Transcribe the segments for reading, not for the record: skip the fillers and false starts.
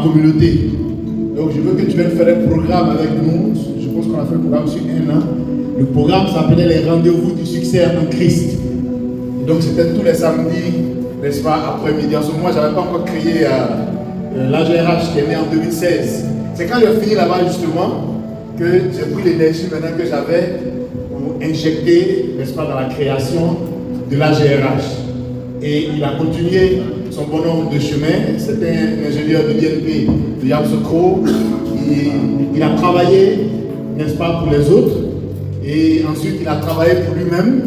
communauté. Donc je veux que tu viennes faire un programme avec nous. Je pense qu'on a fait le programme sur 1 an. Le programme s'appelait les rendez-vous du succès en Christ. Et donc c'était tous les samedis, n'est-ce pas, après-midi. En ce moment, je n'avais pas encore créé l'AGRH qui est né en 2016. C'est quand j'ai fini là-bas justement que j'ai pris l'énergie maintenant que j'avais pour injecter, n'est-ce pas, dans la création de l'AGRH. Et il a continué son bonhomme de chemin. C'était un ingénieur de l'INP de Yamoussoukro. Il a travaillé, n'est-ce pas, pour les autres. Et ensuite, il a travaillé pour lui-même.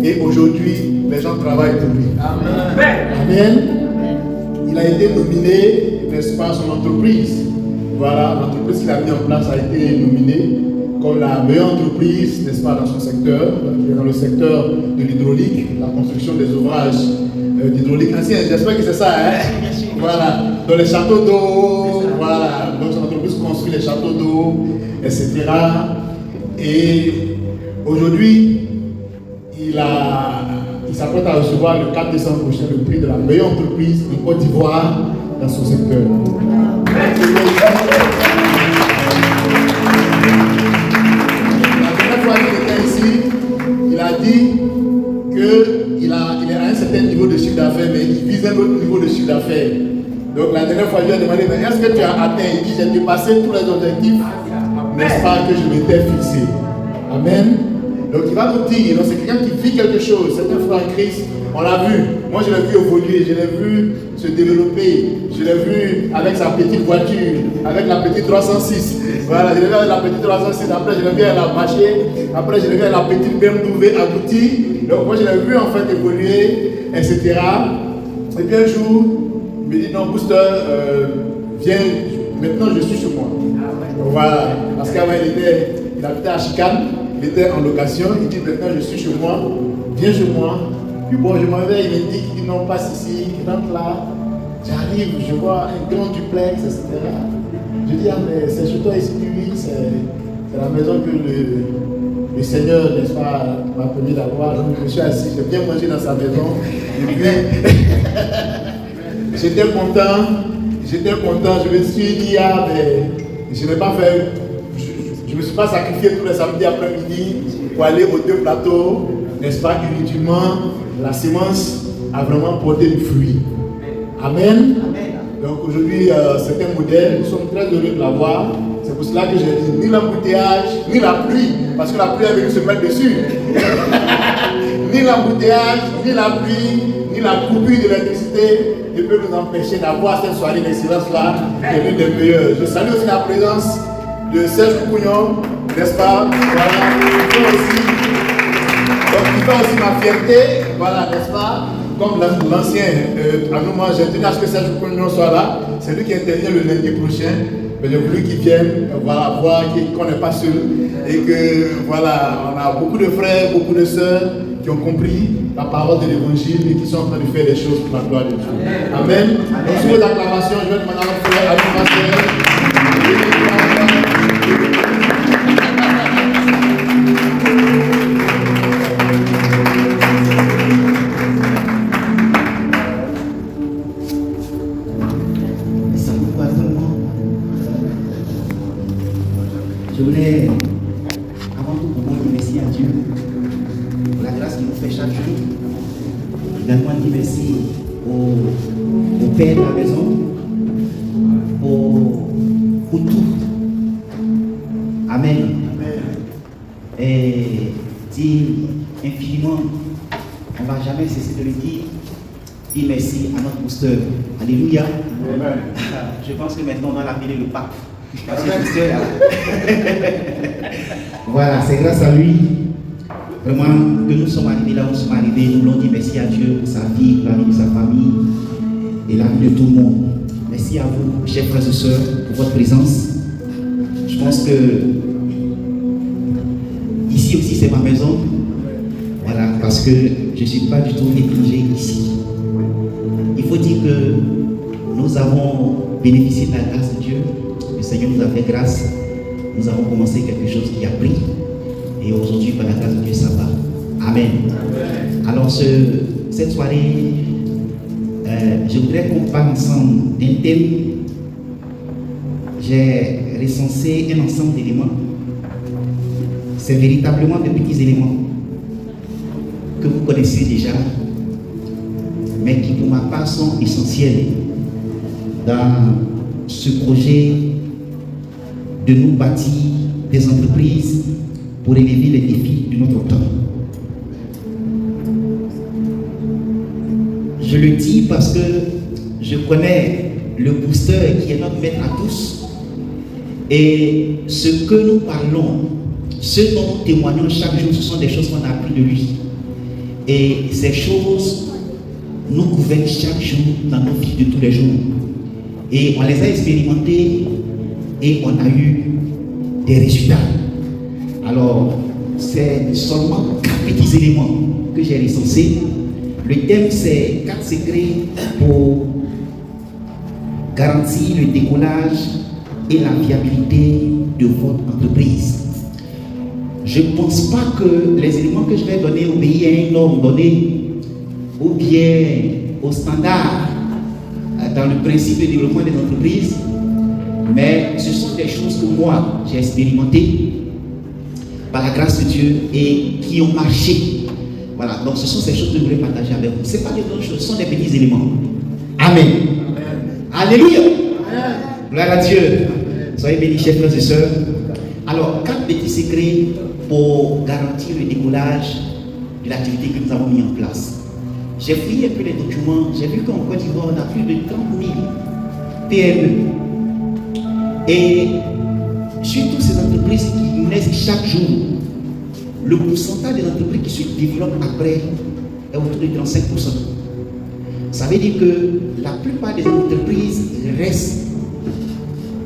Et aujourd'hui, les gens travaillent pour lui. Amen. Amen. Il a été nominé, n'est-ce pas, son entreprise. Voilà, l'entreprise qu'il a mis en place a été nominée comme la meilleure entreprise, n'est-ce pas, dans son secteur, qui est dans le secteur de l'hydraulique, la construction des ouvrages d'hydraulique anciens. J'espère que c'est ça, hein? Voilà, dans les châteaux d'eau, voilà, donc son entreprise construit les châteaux d'eau, etc. Et aujourd'hui, il s'apprête à recevoir le 4 décembre prochain le prix de la meilleure entreprise en Côte d'Ivoire dans son secteur. Il a dit qu'il est à un certain niveau de chiffre d'affaires, mais il vise un autre niveau de chiffre d'affaires. Donc la dernière fois, je lui ai demandé, mais est-ce que tu as atteint? Il dit, j'ai dépassé tous les objectifs, n'est-ce pas, que je m'étais fixé. Amen. Donc il va nous dire, c'est quelqu'un qui vit quelque chose, c'est un frère en Christ, on l'a vu. Moi je l'ai vu évoluer, je l'ai vu se développer, je l'ai vu avec sa petite voiture, avec la petite 306. Voilà, je l'ai vu avec la petite 306, après je l'ai vu avec la machine, après je l'ai vu avec la petite BMW aboutie. Donc moi je l'ai vu en fait évoluer, etc. Et puis un jour, il me dit non, Booster, viens, maintenant je suis chez moi. Voilà, parce qu'avant il habitait à Chicane, il était en location, il dit maintenant je suis chez moi, viens chez moi. Puis bon, je m'en vais, il me dit qu'il non passe ici, il rentre là, j'arrive, je vois un grand duplex, etc. Je dis, ah mais c'est chez toi ici, oui, c'est la maison que le Seigneur, n'est-ce pas, m'a permis d'avoir. Donc je suis assis, j'ai bien mangé dans sa maison. Et puis, j'étais content, je me suis dit, ah mais je n'ai pas fait, je ne me suis pas sacrifié tous les samedis après-midi pour aller aux 2 plateaux, n'est-ce pas, inutilement. La sémence a vraiment porté du fruit. Amen. Donc aujourd'hui, c'est un modèle, nous sommes très heureux de l'avoir. C'est pour cela que j'ai dit ni l'embouteillage, ni la pluie, parce que la pluie est venue se mettre dessus. Ni l'embouteillage, ni la pluie, ni la coupure d'électricité ne peut nous empêcher d'avoir cette soirée d'excellence-là, qui est l'une des meilleures. Je salue aussi la présence de Serge Koukouignon, n'est-ce pas? Voilà, il fait aussi ma fierté, voilà, n'est-ce pas? Comme l'ancien Anouma, j'ai tenu à ce que Serge Koukouignon soit là. C'est lui qui intervient le lundi prochain. Mais j'ai voulu qu'il vienne, voilà, voir qu'on n'est pas seul. Et que, voilà, on a beaucoup de frères, beaucoup de sœurs qui ont compris la parole de l'évangile et qui sont en train de faire des choses pour la gloire de Dieu. Amen. Donc, sur les acclamations, je vais demander à mon frère, à mon pasteur. Je voulais avant tout dire merci à Dieu pour la grâce qu'il nous fait chaque jour. Également dire merci au Père de la maison pour tout. Amen. Et dire infiniment, on ne va jamais cesser de le dire. Dire merci à notre booster. Alléluia. Amen. Je pense que maintenant on va l'appeler le pape. Parce que booster, voilà, c'est grâce à lui vraiment que nous sommes arrivés là où nous sommes arrivés. Nous voulons dire merci à Dieu pour sa vie, pour la vie de sa famille et la vie de tout le monde. Merci à vous, chers frères et sœurs, pour votre présence. Je pense que ici aussi c'est ma maison. Voilà, parce que je ne suis pas du tout étranger ici. Il faut dire que nous avons bénéficié de la grâce de Dieu. Le Seigneur nous a fait grâce. Nous avons commencé quelque chose qui a pris. Et aujourd'hui, par la grâce de Dieu, ça va. Amen. Alors, cette soirée, je voudrais qu'on parle ensemble d'un thème j'ai recensé un ensemble d'éléments. C'est véritablement de petits éléments que vous connaissez déjà, mais qui pour ma part sont essentiels dans ce projet de nous bâtir des entreprises pour élever les défis de notre temps. Je le dis parce que je connais le booster qui est notre maître à tous, et ce que nous parlons, ce dont nous témoignons chaque jour, ce sont des choses qu'on a appris de lui. Et ces choses nous gouvernent chaque jour dans nos vies de tous les jours. Et on les a expérimentées et on a eu des résultats. Alors, c'est seulement 4 petits éléments que j'ai recensés. Le thème, c'est 4 secrets pour garantir le décollage et la viabilité de votre entreprise. Je ne pense pas que les éléments que je vais donner obéissent à une norme donnée ou bien au standard dans le principe de développement des entreprises, mais ce sont des choses que moi j'ai expérimentées par la grâce de Dieu et qui ont marché. Voilà, donc ce sont ces choses que je voulais partager avec vous. Ce n'est pas des grandes choses, ce sont des petits éléments. Amen. Amen. Alléluia. Amen. Gloire à Dieu. Amen. Soyez bénis, chers frères et sœurs. Alors, 4 petits secrets pour garantir le décollage de l'activité que nous avons mis en place. J'ai fouillé un peu les documents, j'ai vu qu'en Côte d'Ivoire, on a plus de 30 000 PME. Et surtout ces entreprises qui naissent chaque jour, le pourcentage des entreprises qui se développent après est autour de 35%. Ça veut dire que la plupart des entreprises restent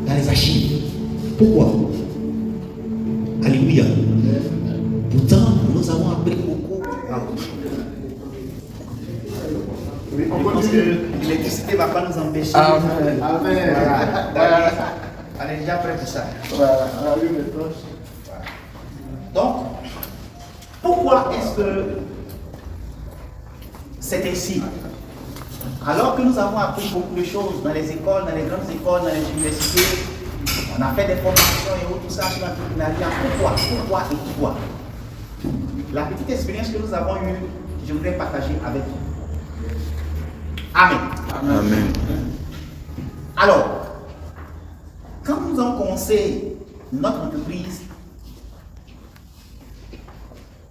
dans les archives. Pourquoi? Alléluia. Pourtant, nous avons appris beaucoup. Je pense que l'électricité ne va pas nous empêcher. Amen. Amen. Voilà. On est déjà prêt pour ça. Voilà. Donc, pourquoi est-ce que c'est ainsi? Alors que nous avons appris beaucoup de choses dans les écoles, dans les grandes écoles, dans les universités, on a fait des formations et tout ça sur l'entrepreneuriat. Pourquoi et pourquoi? La petite expérience que nous avons eue, je voudrais partager avec vous. Amen. Amen. Alors, quand nous avons commencé notre entreprise,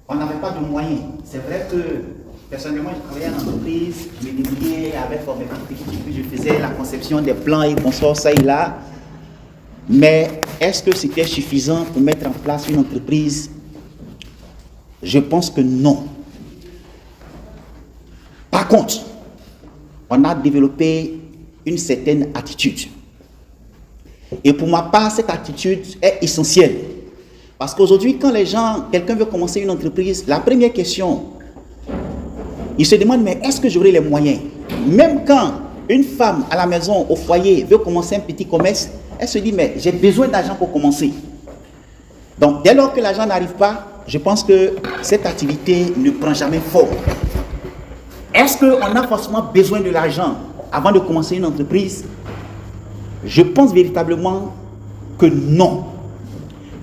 on n'avait pas de moyens. C'est vrai que personnellement, je travaillais en entreprise, je me débrouillais avec mes petites équipes, je faisais la conception des plans et consorts, ça et là. Mais est-ce que c'était suffisant pour mettre en place une entreprise? Je pense que non. Par contre, on a développé une certaine attitude. Et pour ma part, cette attitude est essentielle. Parce qu'aujourd'hui, quand quelqu'un veut commencer une entreprise, la première question, il se demande, mais est-ce que j'aurai les moyens? Même quand une femme à la maison, au foyer, veut commencer un petit commerce, elle se dit, mais j'ai besoin d'argent pour commencer. Donc, dès lors que l'argent n'arrive pas, je pense que cette activité ne prend jamais forme. Est-ce qu'on a forcément besoin de l'argent avant de commencer une entreprise? Je pense véritablement que non.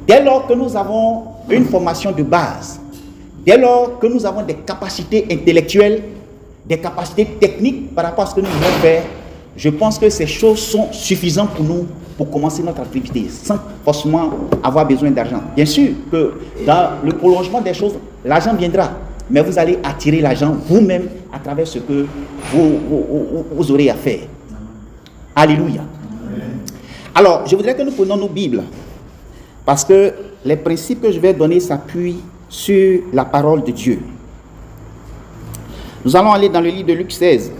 Dès lors que nous avons une formation de base, dès lors que nous avons des capacités intellectuelles, des capacités techniques par rapport à ce que nous voulons faire, je pense que ces choses sont suffisantes pour nous pour commencer notre activité, sans forcément avoir besoin d'argent. Bien sûr que dans le prolongement des choses, l'argent viendra, mais vous allez attirer l'argent vous-même à travers ce que vous aurez à faire. Alléluia. Alors, je voudrais que nous prenions nos Bibles, parce que les principes que je vais donner s'appuient sur la parole de Dieu. Nous allons aller dans le livre de Luc 16.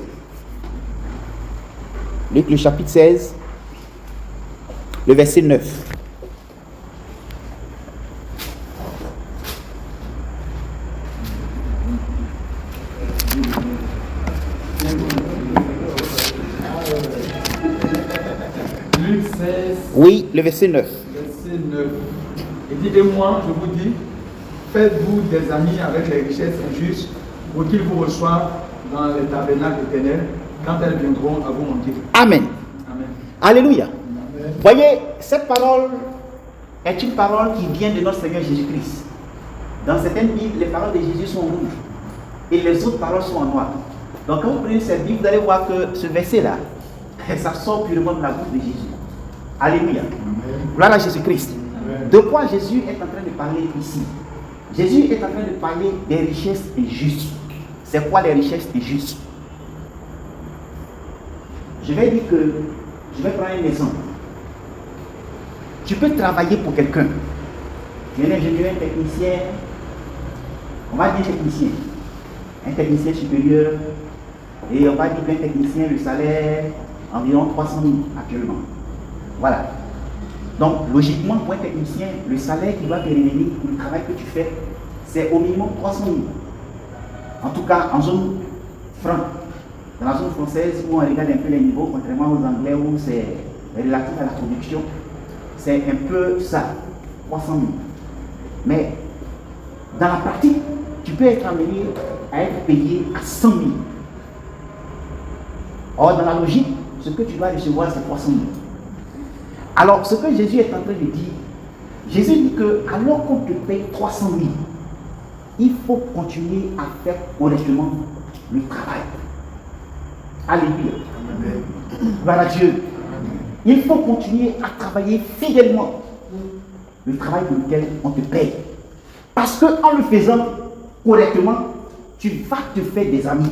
Luc, le chapitre 16, le verset 9. Luc 16. Oui, le verset 9. Verset 9. Il dit, et moi, je vous dis, faites-vous des amis avec les richesses injustes pour qu'ils vous reçoivent dans les tabernacles éternels quand elles viendront à vous manquer. Amen. Amen. Alléluia. Amen. Voyez, cette parole est une parole qui vient de notre Seigneur Jésus-Christ. Dans certaines Bibles, les paroles de Jésus sont en rouge et les autres paroles sont en noir. Donc quand vous prenez cette Bible, vous allez voir que ce verset-là, ça sort purement de la bouche de Jésus. Alléluia. Gloire à Jésus-Christ. De quoi Jésus est en train de parler ici? Jésus est en train de parler des richesses injustes. C'est quoi les richesses injustes? Je vais prendre un exemple. Tu peux travailler pour quelqu'un. Tu es un ingénieur, un technicien, on va dire technicien, un technicien supérieur, et on va dire qu'un technicien, le salaire, environ 300 000 actuellement. Voilà. Donc, logiquement, pour un technicien, le salaire qui va te revenir pour le travail que tu fais, c'est au minimum 300 000. En tout cas, en zone franc. Dans la zone française, où on regarde un peu les niveaux, contrairement aux Anglais, où c'est relatif à la production, c'est un peu ça, 300 000. Mais, dans la pratique, tu peux être amené à être payé à 100 000. Or, dans la logique, ce que tu vas recevoir, c'est 300 000. Alors, ce que Jésus est en train de dire, Jésus dit que alors qu'on te paye 300 000, il faut continuer à faire correctement le travail. Alléluia. Gloire à Dieu. Il faut continuer à travailler fidèlement le travail pour lequel on te paye. Parce qu'en le faisant correctement, tu vas te faire des amis.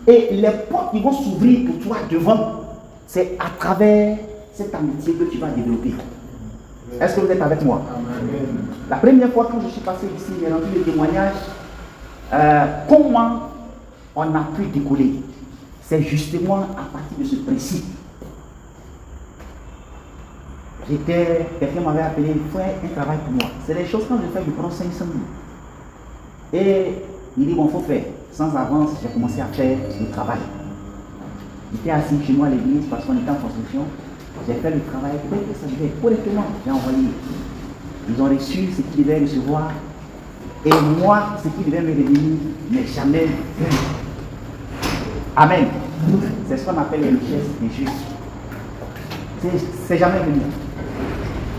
Et les portes qui vont s'ouvrir pour toi devant, c'est à travers cette amitié que tu vas développer. Est-ce que vous êtes avec moi? La première fois que je suis passé ici, j'ai entendu le témoignage. Comment on a pu décoller? C'est justement à partir de ce principe. Quelqu'un m'avait appelé, frère, un travail pour moi. C'est des choses quand je fais, je prends 500 000. Et il dit, bon, il faut faire. Sans avance, j'ai commencé à faire le travail. J'étais assis chez moi à l'église parce qu'on était en construction. J'ai fait le travail, dès que ça devait correctement, j'ai envoyé. Ils ont reçu ce qu'ils devaient recevoir. Et moi, ce qui devait me revenir n'est jamais venu. Amen. C'est ce qu'on appelle les richesses injustes. C'est jamais venu.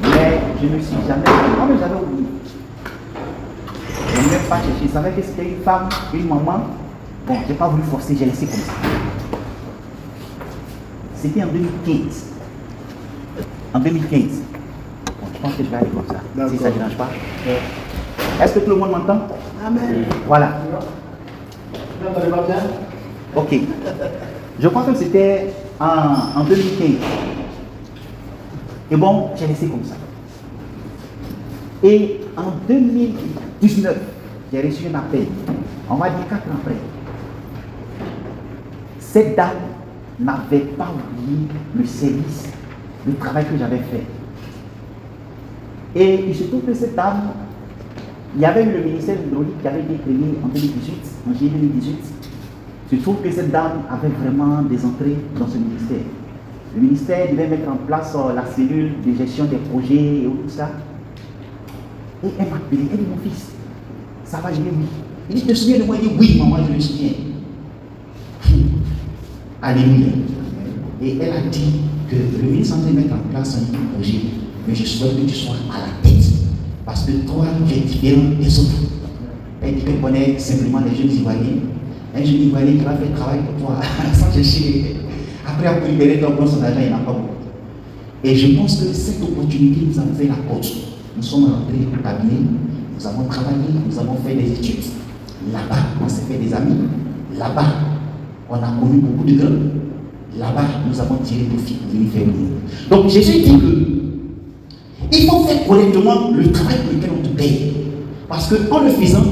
Mais je ne me suis jamais. Moi, j'avais oublié. Je n'ai même pas cherché. Je savais que c'était une femme, une maman. Bon, je n'ai pas voulu forcer, j'ai laissé comme ça. C'était en 2015. En 2015. Bon, je pense que je vais aller comme ça. Si ça ne dérange pas. Est-ce que tout le monde m'entend? Amen. Voilà. Vous n'entendez pas bien? Ok. Je crois que c'était en 2015. Et bon, j'ai laissé comme ça. Et en 2019, j'ai reçu un appel. On va dire 4 ans après. Cette dame n'avait pas oublié le service, le travail que j'avais fait. Et il se trouve que cette dame, il y avait eu le ministère hydraulique qui avait été créé en 2018, en juillet 2018. Il se trouve que cette dame avait vraiment des entrées dans ce ministère. Le ministère devait mettre en place la cellule de gestion des projets et tout ça. Et elle m'a appelé, elle dit, mon fils, ça va, je dis oui. Il dit, tu te souviens de moi? Il dit, oui, maman, je me souviens. Alléluia. Et elle a dit que le ministre est en train de mettre en place un projet, mais je souhaite que tu sois à la tête. Parce que toi, tu es différent des autres. Elle dit qu'elle connaît simplement les jeunes Ivoiriens. Un jeune Ivoirien qui va faire le travail pour toi, sans chercher. Après, on peut libérer ton son argent, il n'y en a pas beaucoup. Et je pense que cette opportunité nous a fait la porte. Nous sommes rentrés au cabinet, nous avons travaillé, nous avons fait des études. Là-bas, on s'est fait des amis. Là-bas, on a connu beaucoup de grands. Là-bas, nous avons tiré profit pour venir faire nous. Donc, Jésus dit que il faut faire correctement le travail pour lequel on te paye. Parce qu'en le faisant,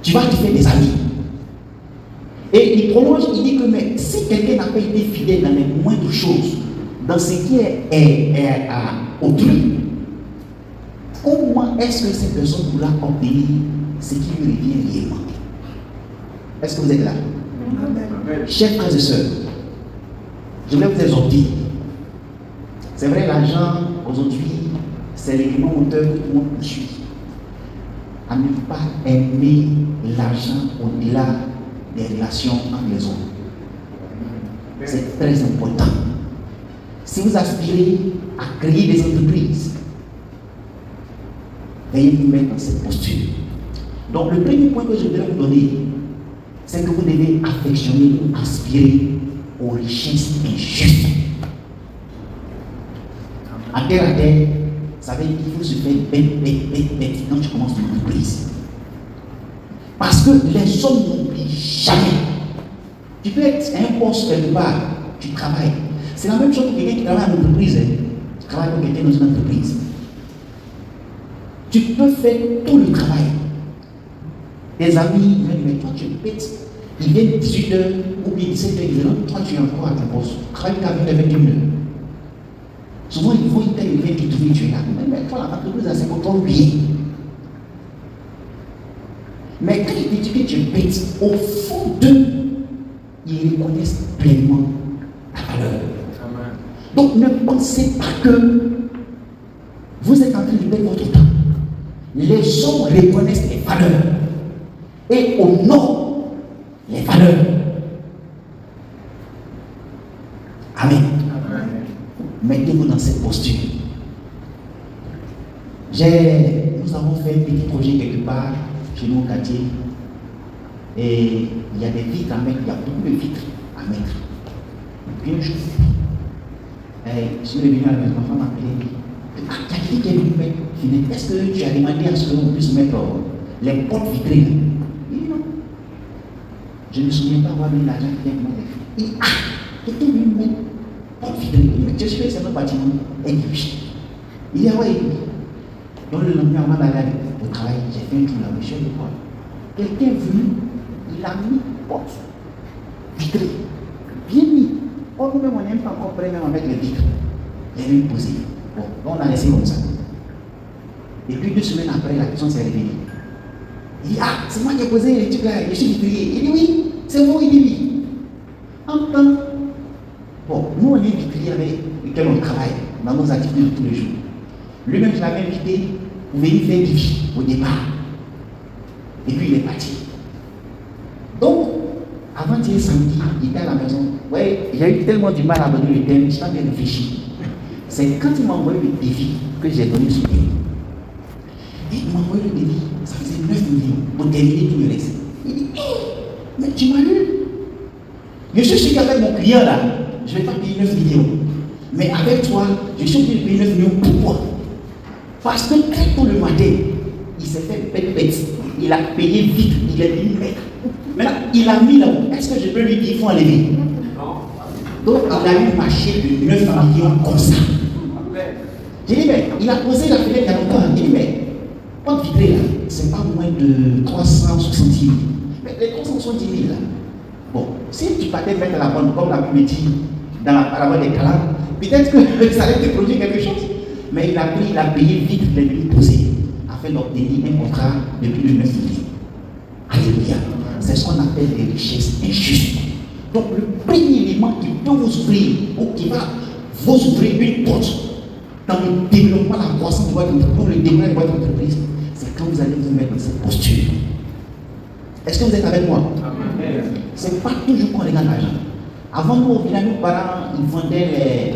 tu vas te faire des amis. Et il prolonge, il dit que mais si quelqu'un n'a pas été fidèle dans les moindres choses, dans ce qui est à autrui, comment est-ce que cette personne pourra obtenir ce qui lui revient réellement? Est-ce que vous êtes là? Amen. Chers frères et sœurs, je vais vous exhorter. C'est vrai, l'argent aujourd'hui, c'est l'élément moteur que tout le monde poursuit. À ne pas aimer l'argent au-delà des relations entre les hommes. C'est très important. Si vous aspirez à créer des entreprises, veuillez vous mettre dans cette posture. Donc, le premier point que je voudrais vous donner, c'est que vous devez affectionner ou aspirer aux richesses injustes. À terre, ça veut dire qu'il faut se faire bête quand tu commences une entreprise. Parce que les hommes n'oublient jamais. Tu peux être à un poste quelque part, tu travailles. C'est la même chose que quelqu'un qui travaille en entreprise. Tu travailles pour quelqu'un dans une entreprise. Tu peux faire tout le travail. Tes amis, mais toi tu es bête. Ils viennent 18h ou bien 17h, ils disent non, toi tu es encore à ton poste. Travaille ta vie avec 1 heure. Souvent ils vont, ils viennent te trouver, tu es là. Mais toi, l'entreprise a 50 ans, oui. Mais quand ils te disent que tu es bête, au fond d'eux, ils reconnaissent pleinement ta valeur. Amen. Donc ne pensez pas que vous êtes en train de perdre votre temps. Les hommes reconnaissent les valeurs et honorent les valeurs. Amen. Amen. Mettez-vous dans cette posture. Nous avons fait un petit projet quelque part chez nous au quartier. Et il y a des vitres à mettre, il y a beaucoup de vitres à mettre. Puis un jour, je suis revenu à la maison, ma femme m'a appelé. Ah, tu as dit qu'il y a une fenêtre. Est-ce que tu as demandé à ce qu'on puisse mettre les portes vitrées? Il dit non. Je ne me souviens pas avoir mis l'argent qui vient de mettre. Il dit ah, quelqu'un vient de mettre porte vitrée. Je suis c'est notre bâtiment. Il dit oui. Il dit ah ouais. Donc le lendemain, avant d'aller au travail, j'ai fait un tour là, monsieur le quoi. Quelqu'un est venu, il a mis porte vitrée. Bien mis. Oh, nous-mêmes, on n'aime pas encore prêt même avec les vitres. Il est venu poser. Bon, on a laissé comme ça. Et puis 2 semaines après, la personne s'est réveillée. Il dit ah, c'est moi qui ai posé les trucs là, je suis vitrier. Il dit oui, c'est vous, il dit oui. Enfin, bon, nous on est vitrier avec lesquels on travaille dans nos activités de tous les jours. Lui-même, je l'avais invité pour venir faire du vie au départ. Et puis il est parti. Donc, avant d'hier samedi, il était à la maison. Ouais, j'ai eu tellement du mal à donner le thème, je n'ai pas bien réfléchi. C'est quand il m'a envoyé le défi que j'ai donné ce thème. Et il m'a envoyé le défi, ça faisait 9 millions pour terminer tout le reste. Il dit, mais tu m'as lu. Je suis sûr qu'avec mon client là, je ne vais pas payer 9 millions. Mais avec toi, je suis obligé de payer 9 millions. Pourquoi? Parce que très tôt le matin, il s'est fait bête. Il a payé vite, il est venu mettre. Maintenant, il a mis là-haut. Est-ce que je peux lui dire qu'il faut enlever? Donc, il a eu marché de 9 millions comme ça. J'ai dit, mais il a posé la fenêtre il y a longtemps. J'ai dit, mais porte vitrée là, c'est pas moins de 370 000. Mais les 370 000 là, bon, si tu partais mettre la bonne, comme la pu dit dans la parabole des calamars, peut-être que ça allait te produire quelque chose. Mais il a payé vite les billes posées afin d'obtenir un contrat de plus de 9 millions. Alléluia. C'est ce qu'on appelle les richesses injustes. Donc le premier élément qui peut vous ouvrir, ou qui va vous ouvrir une porte dans le développement, la croissance de votre entreprise, pour le développement de votre entreprise, c'est quand vous allez vous mettre dans cette posture. Est-ce que vous êtes avec moi? Ce n'est pas toujours qu'on regarde l'argent. Avant nous, au village, nos parents, ils vendaient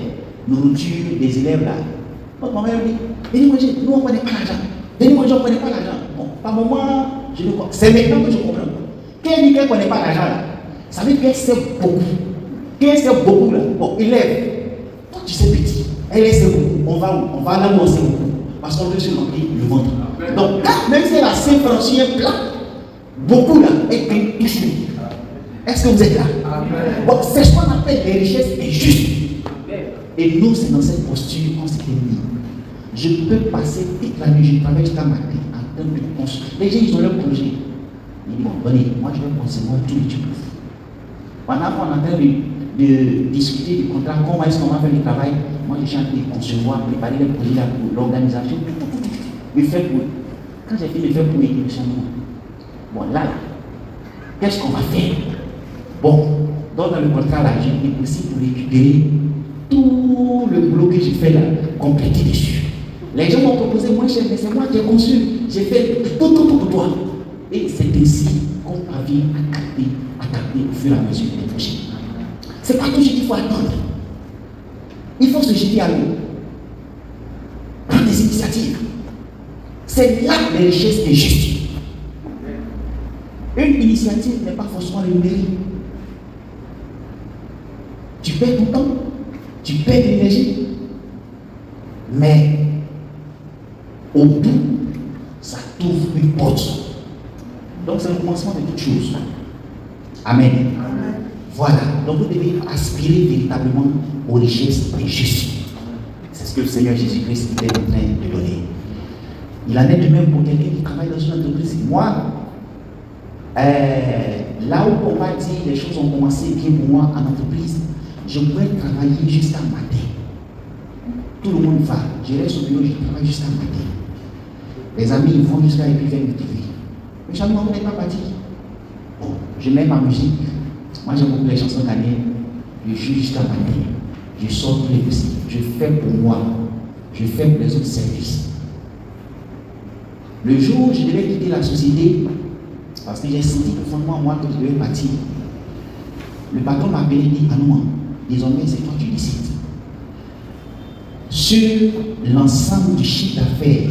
les nourritures des élèves là. Donc ma mère dit, venez manger, nous on ne connaît pas l'argent. Venez manger, on ne connaît pas l'argent. Bon, par moment, je ne comprends. C'est maintenant que je comprends. Quand elle dit qu'elle ne connaît pas l'argent là, ça veut dire qu'elle sait beaucoup. Quand elle sait beaucoup là, bon, élève, toi tu sais petit, elle sait beaucoup. On va où? On va là où on sait beaucoup. Parce qu'on veut se remplir le ventre. Donc là, même si elle a 5 francs un plat, beaucoup là, elle gagne plus. Est-ce que vous êtes là? Bon, c'est ce qu'on appelle les richesses injustes. Et nous, c'est dans cette posture qu'on s'est mis. Je peux passer toute la nuit, je travaille jusqu'à matin en train de construire. Les gens, ils ont leur projet. Ils disent, bon, venez, moi je vais concevoir tout le truc. Pendant qu'on est en train de discuter du contrat, comment est-ce qu'on va faire le travail, moi je suis en train de concevoir, préparer les projets là pour l'organisation, le faire pour eux. Quand j'ai fait le faire pour eux, je me suis dit, bon là, qu'est-ce qu'on va faire? Bon, dans le contrat là, j'ai été possible pour récupérer tout le boulot que j'ai fait là, compléter dessus. Les gens m'ont proposé moins cher, mais c'est moi qui ai conçu. J'ai fait tout pour toi. Et c'est ainsi qu'on parvient à capter au fur et à mesure des projets. C'est pas toujours qu'il faut attendre. Il faut se jeter à l'eau. Prendre des initiatives. C'est là que les richesses existent. Une initiative n'est pas forcément rémunérée. Tu perds ton temps, tu perds de l'énergie, mais au bout, ça t'ouvre une porte. Donc c'est le commencement de toute chose. Amen. Amen. Voilà. Donc vous devez aspirer véritablement aux richesses des justes. C'est ce que le Seigneur Jésus-Christ est en train de donner. Il en est de même pour quelqu'un qui travaille dans une entreprise. Moi, là où on va dire les choses ont commencé bien pour moi en entreprise, je pourrais travailler jusqu'à matin. Tout le monde va. Je reste au bureau, je travaille jusqu'à matin. Les amis vont jusqu'à et puis viennent me TV. Mais jamais on n'est pas parti. Bon, je mets ma musique. Moi j'aime beaucoup les chansons ghanéennes. Je joue jusqu'à matin. Je sors tous les dossiers. Je fais pour moi. Je fais pour les autres services. Le jour où je devais quitter la société, parce que j'ai senti profondément moi que je devais partir, le patron m'a appelé et dit: ah non, désormais c'est toi qui décides. Sur l'ensemble du chiffre d'affaires,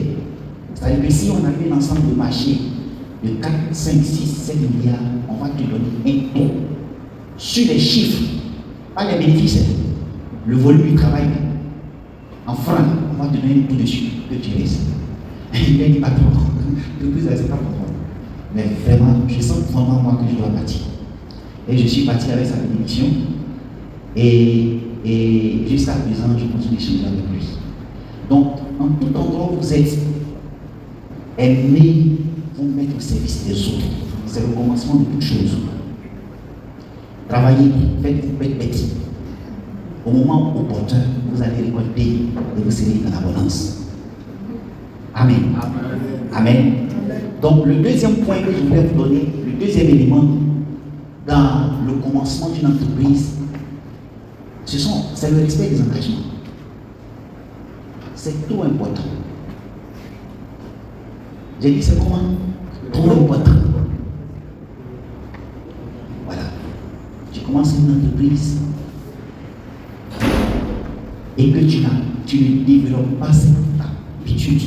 c'est-à-dire que si on avait l'ensemble de marché de 4, 5, 6, 7 milliards, on va te donner un taux. Sur les chiffres, pas les bénéfices, le volume du travail, en francs, on va te donner un taux dessus que tu restes. Il a dit: patron, le plus c'est pas pour moi. Mais vraiment, je sens vraiment moi que je dois partir. Et je suis parti avec sa bénédiction. Et jusqu'à présent, je continue d'échanger avec lui. Donc, en tout endroit où vous êtes, aimez vous mettre au service des autres. C'est le commencement de toute chose. Travaillez, faites petit. Au moment opportun, vous allez récolter et vous serez dans l'abondance. Amen. Amen. Amen. Donc, le deuxième point que je voulais vous donner, le deuxième élément dans le commencement d'une entreprise, c'est le respect des engagements. C'est tout important. J'ai dit c'est comment? Tout important. Voilà. Tu commences une entreprise et que tu ne développes pas cette habitude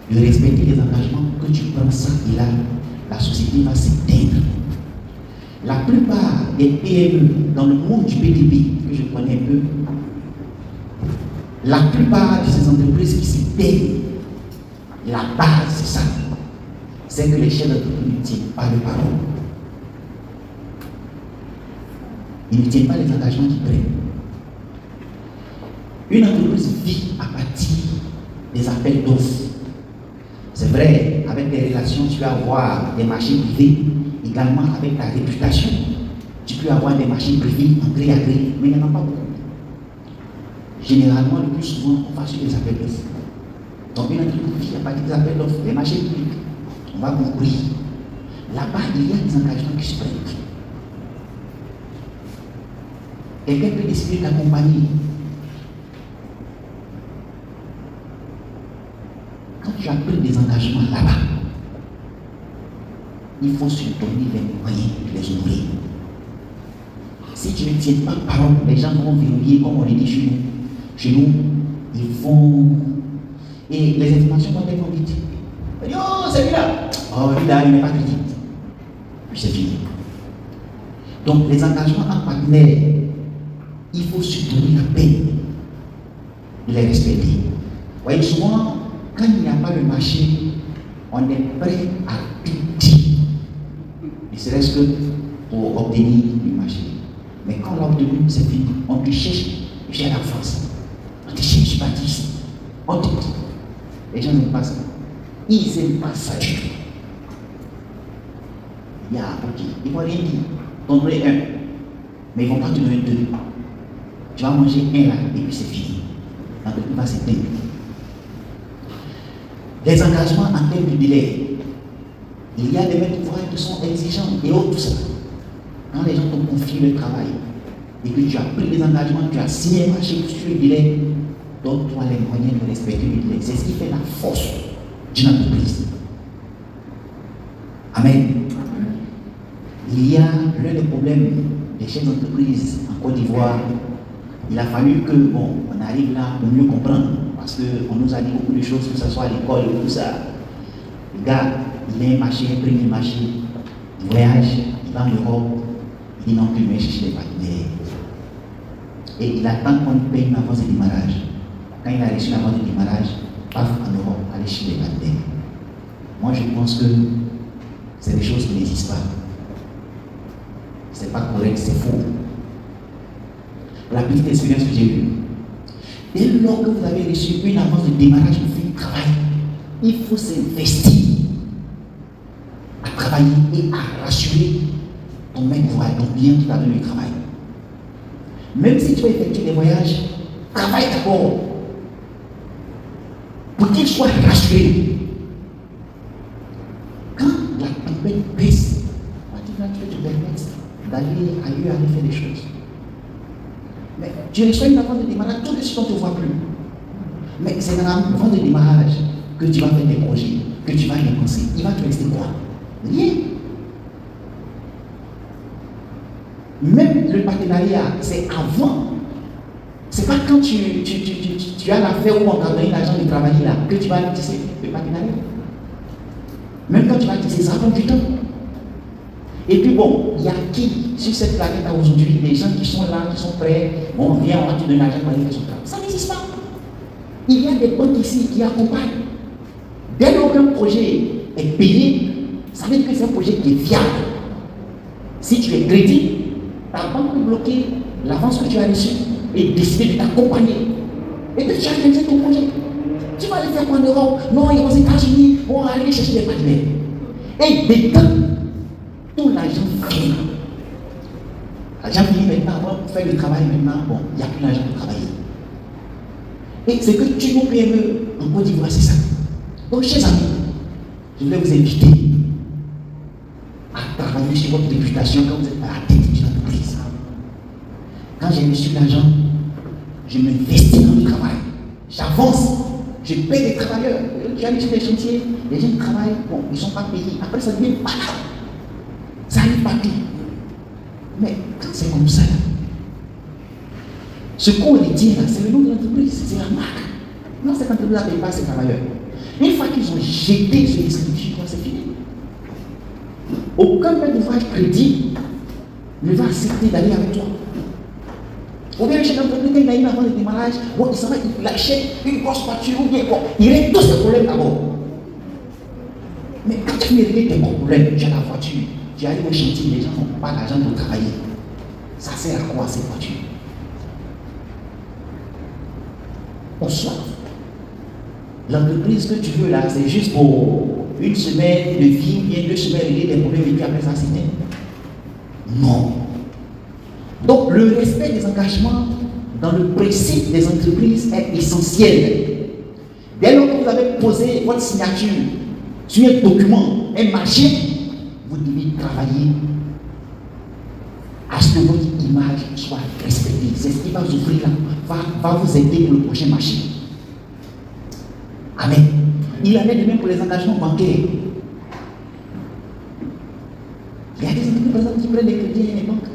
de respecter les engagements, que tu prends ça et là, la société va s'éteindre. La plupart des PME dans le monde du BTP, que je connais un peu, la plupart de ces entreprises qui s'éteignent, la base, c'est ça. C'est que les chefs d'entreprise ne tiennent pas les paroles. Ils ne tiennent pas les engagements qu'ils prennent. Une entreprise vit à partir des appels d'offres. C'est vrai, avec des relations, tu peux avoir des marchés privés, également avec ta réputation. Tu peux avoir des marchés privés en gré à gré, mais il n'y en a pas beaucoup. Généralement, le plus souvent, on va sur des appels d'offres. Donc, une entreprise vit à partir des appels d'offres, des marchés publics. On va concourir. Là-bas, il y a des engagements qui se prennent. Quelqu'un peut décider d'accompagner. Quand tu as pris des engagements là-bas, il faut se donner les moyens de les honorer. Si tu ne tiens pas parole, les gens vont verrouiller, comme on le dit chez nous. Chez nous, ils vont. Et les informations vont être vite. Oh, c'est lui-là. Oh, lui-là, il n'est pas critique. Puis c'est fini. Donc, les engagements en partenaire, il faut se donner la peine de les respecter. Vous voyez, souvent, quand il n'y a pas de marché, on est prêt à tout dire. Ne serait-ce que pour obtenir du marché. Mais quand on l'a obtenu, c'est fini. On te cherche, j'ai la force. On te cherche, je bâtis ici. On te dit. Les gens n'aiment pas ça. Ils n'aiment pas ça du tout. Il y a, ok, ils ne vont rien dire. T'en donner un. Mais ils ne vont pas te donner deux. Tu vas manger un là, et puis c'est fini. L'entreprise va s'éteindre. Les engagements en termes de délai. Il y a des maîtres d'ouvrage qui sont exigeants et autres, tout ça. Quand les gens t'ont confié le travail et que tu as pris les engagements, tu as signé un marché sur le délai, donne-toi les moyens de respecter le délai. C'est ce qui fait la force d'une entreprise. Amen. Il y a l'un des problèmes des chefs d'entreprise en Côte d'Ivoire, il a fallu que, bon, on arrive là pour mieux comprendre. Parce qu'on nous a dit beaucoup de choses, que ce soit à l'école et tout ça. Le gars, il a un marché, un premier marché, il voyage, il va en Europe, il dit non, qu'il va chercher les partenaires. Et il attend qu'on lui paye une avance de démarrage. Quand il a reçu l'avance de démarrage, paf, en Europe, aller chercher les partenaires. Moi, je pense que c'est des choses qui n'existent pas. C'est pas correct, c'est faux. La petite expérience que j'ai eue, dès lors que vous avez reçu une avance de démarrage pour faire un travail, il faut s'investir à travailler et à rassurer ton maître d'ouvrage, ton bien qui t'a donné le travail. Même si tu vas effectuer des voyages, travaille d'abord pour qu'il soit rassuré. Quand la tempête baisse, tu vas te permettre d'aller ailleurs, aller faire des choses. Mais tu reçois une avance de démarrage, tout de suite on ne te voit plus. Mais c'est dans l'avance de démarrage que tu vas faire des projets, que tu vas dépenser. Il va te rester quoi? Rien. Même le partenariat, c'est avant. C'est pas quand tu as l'affaire où on t'a donné l'argent de travailler là que tu vas tisser le partenariat. Même quand tu vas tisser, ça prend du temps. Et puis bon, il y a qui sur cette planète aujourd'hui, des gens qui sont là, qui sont prêts, bon, viens, on va te donner l'argent pour aller faire son travail. Ça n'existe pas. Il y a des banques ici qui accompagnent. Dès lors qu'un projet est payé, ça veut dire que c'est un projet qui est fiable. Si tu es crédit, ta banque peut bloquer l'avance que tu as reçue et décider de t'accompagner. Et puis tu as réalisé ton projet. Tu vas aller faire quoi en Europe? Non, ils vont aux États-Unis, on va aller chercher des partenaires. Et dès que tout l'argent finit. L'argent finit maintenant, on fait le travail maintenant, bon, il n'y a plus d'argent pour travailler. Et c'est que tu nous PME en Côte d'Ivoire, c'est ça. Donc, chers amis, je voulais vous inviter à travailler sur votre réputation quand vous êtes à la tête d'une entreprise. Quand j'ai reçu l'argent, je m'investis dans le travail. J'avance, je paie les travailleurs. J'arrive sur les chantiers, les gens qui travaillent, bon, ils ne sont pas payés. Après, ça devient pas là. Ça arrive partout. Mais quand c'est comme ça, ce qu'on les dit là, c'est le nom de l'entreprise, c'est la marque. Non, cette entreprise ne paye pas ses travailleurs. Une fois qu'ils ont jeté ce distribution, c'est fini. Aucun maître d'ouvrage crédit ne va accepter d'aller avec toi. Ou bien le chef d'entreprise, quand il a une avance de démarrage, bon, il s'en va, il achète une grosse voiture ou bien quoi. Il règle tous ses problèmes d'abord. Mais quand tu règles tes problèmes, tu as la voiture, tu arrives au chantier, les gens n'ont pas l'argent pour travailler. Ça sert à quoi ces voitures? On soif. L'entreprise que tu veux là, c'est juste pour une semaine de vie, bien 2 semaines, régler des problèmes et puis après ça c'est non. Donc le respect des engagements dans le principe des entreprises est essentiel. Dès lors que vous avez posé votre signature sur un document, un marché, vous devez travailler à ce que votre image soit respectée. C'est ce qui va vous offrir là, va vous aider pour le prochain marché. Amen. Il en est de même pour les engagements bancaires. Il y a des entreprises par exemple qui prennent des crédits dans les banques.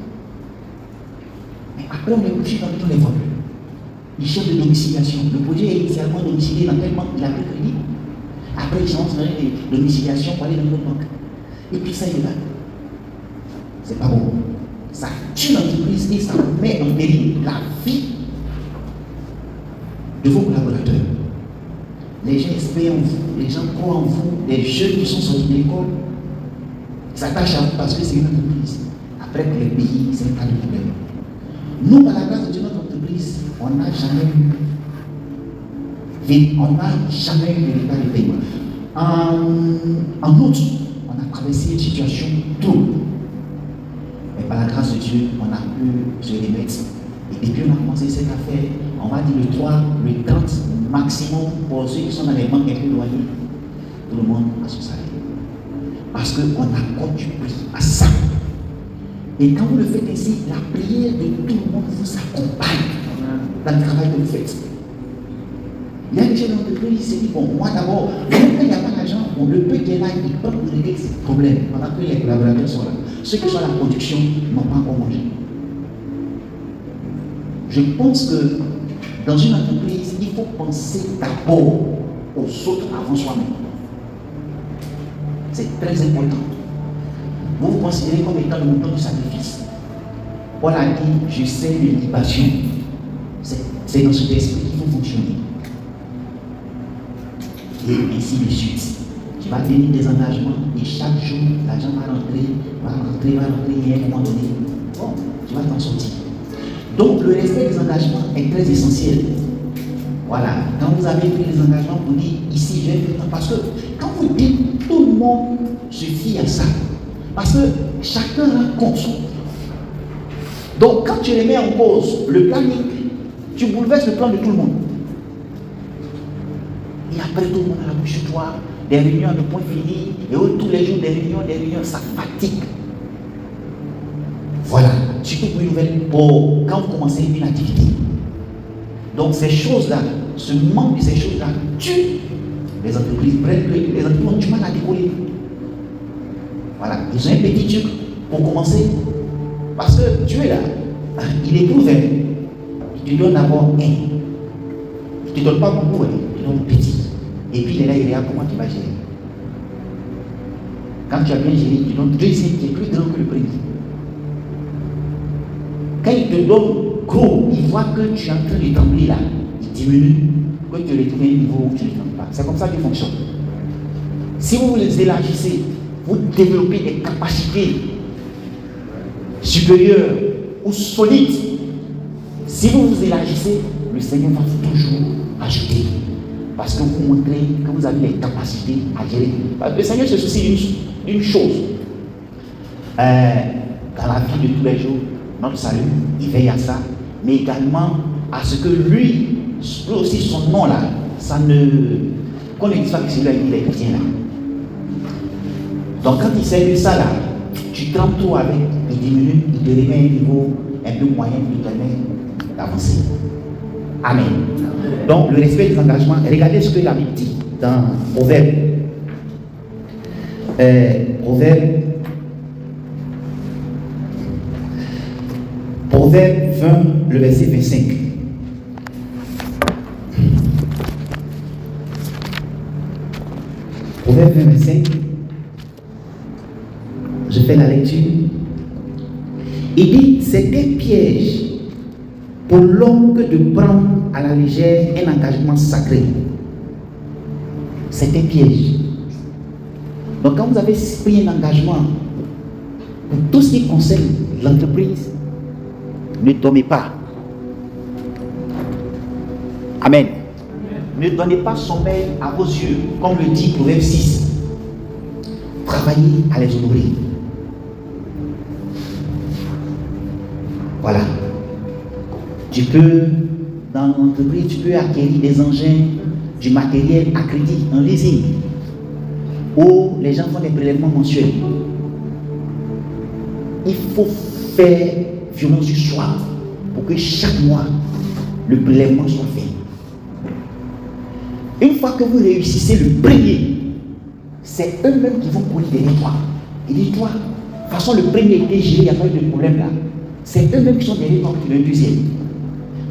Mais après on est couché dans tous les vols. Ils cherchent de domiciliation. Le projet est initialement domicilié dans quelle banque il a pris crédit. Après ils changent de domiciliation pour aller dans une autre banque. Et puis ça il est là. C'est pas bon. Ça tue l'entreprise et ça met en péril la vie de vos collaborateurs. Les gens espèrent en vous, les gens croient en vous, les jeunes qui sont sortis de l'école s'attachent à vous parce que c'est une entreprise. Après pour les pays, c'est un cas de problème. Nous, à la base de notre entreprise, on n'a jamais eu de retard de paiement. En août, on a traversé une situation double. Mais par la grâce de Dieu, on a pu se remettre. Et depuis on a commencé cette affaire, on va dire le 3, le 30 maximum pour ceux qui sont dans les banques un peu éloignées. Tout le monde a son salaire. Parce qu'on accorde du prix à ça. Et quand vous le faites ainsi, la prière de tout le monde vous accompagne dans le travail que vous faites. Il y a des gens d'entreprise qui se disent, bon, moi d'abord, même quand il n'y a pas d'argent, bon, le peu qui est là, il peut régler ses problèmes pendant que les collaborateurs sont là. Ceux qui sont à la production n'ont pas encore mangé. je pense que dans une entreprise, il faut penser d'abord aux autres avant soi-même. C'est très important. Vous vous considérez comme étant le mouton du sacrifice. Paul a dit, je sais les libations. C'est dans cet esprit qu'il faut fonctionner. Et ainsi de suite. Tu vas tenir des engagements et chaque jour, l'argent va rentrer, et à un moment donné, bon, tu vas t'en sortir. Donc, le respect des engagements est très essentiel. Voilà, quand vous avez pris les engagements, vous dites ici, j'ai fait temps. Parce que quand vous dites, tout le monde se fie à ça. Parce que chacun rend compte. Donc, quand tu remets en cause le planning, tu bouleverses le plan de tout le monde. Et après, tout le monde a la bouche sur toi, des réunions de point fini, et tous les jours des réunions, ça fatigue. Voilà, surtout pour une nouvelle, pour quand vous commencez une activité. Donc, ces choses-là, ce manque de ces choses-là tue les entreprises. Les entreprises ont du mal à décoller. Voilà, ils ont un petit truc pour commencer. Parce que Dieu est là, il est ouvert. Il te donne d'abord un. Il ne te donne pas beaucoup, il te donne petit. Et puis il est là, il regarde comment tu vas gérer. Quand tu as bien géré, il te donne deuxième qui est plus grand que le premier. Quand il te donne gros, il voit que tu es en train de trembler là. Il diminue, que tu retrouves un niveau où tu ne trembles pas. C'est comme ça qu'il fonctionne. Si vous les élargissez, vous développez des capacités supérieures ou solides. Si vous vous élargissez, le Seigneur va toujours ajouter. Parce que vous montrez que vous avez les capacités à gérer. Le Seigneur se soucie d'une chose. Dans la vie de tous les jours, notre salut, il veille à ça. Mais également à ce que lui aussi son nom là, ça ne... qu'on ne dise pas que celui-là, il est chrétien là. Donc quand il sait de ça là, tu trembles trop avec, il diminue, il te remet un niveau un peu moyen, il te permet d'avancer. Amen. Donc le respect des engagements, regardez ce que la Bible dit dans Proverbe. Proverbe 20, le verset 25. Proverbe 20, 25. Je fais la lecture. Il dit, c'est un piège pour l'homme que de prendre à la légère un engagement sacré. C'est un piège. Donc quand vous avez pris un engagement pour tout ce qui concerne l'entreprise, ne dormez pas. Amen. Ne donnez pas sommeil à vos yeux, comme le dit Proverbe 6. Travaillez à les honorer. Voilà. Tu peux, dans l'entreprise, tu peux acquérir des engins, du matériel à crédit, en leasing, où les gens font des prélèvements mensuels. Il faut faire violence du soir pour que chaque mois, le prélèvement soit fait. Une fois que vous réussissez le premier, c'est eux-mêmes qui vont courir derrière toi. Et dis-toi, de toute façon, le premier était géré, il n'y a pas eu de problème là. C'est eux-mêmes qui sont derrière toi pour le deuxième.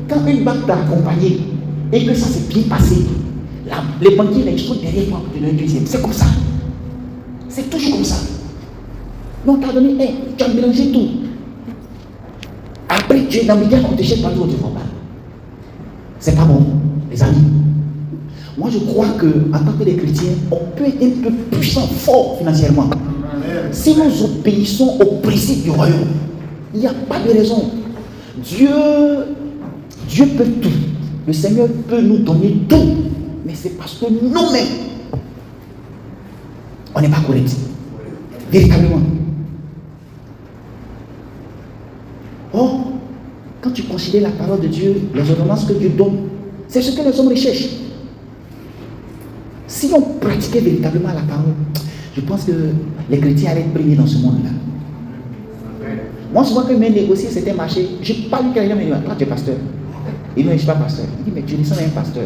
Quand une banque t'a accompagné et que ça s'est bien passé, les banquiers là, ils sont derrière toi pour le deuxième. C'est comme ça. C'est toujours comme ça. Non, tu as donné un, tu as mélangé tout. Après, tu es dans le média, on te jette partout, on ne te voit pas. C'est pas bon, les amis. Moi, je crois qu'en tant que des chrétiens, on peut être un peu puissant, fort financièrement. Si nous obéissons aux principes du royaume, il n'y a pas de raison. Dieu peut tout. Le Seigneur peut nous donner tout. Mais c'est parce que nous-mêmes, on n'est pas correct. Véritablement. Oh, quand tu considères la parole de Dieu, les ordonnances que Dieu donne, c'est ce que les hommes recherchent. Si on pratiquait véritablement la parole, je pense que les chrétiens allaient être priés dans ce monde-là. Moi, souvent, quand je vais négocier certains marchés, je n'ai pas vu quelqu'un me dire, toi, tu es pasteur. Il dit, non, je ne suis pas pasteur. Il dit, mais tu descends d'un pasteur.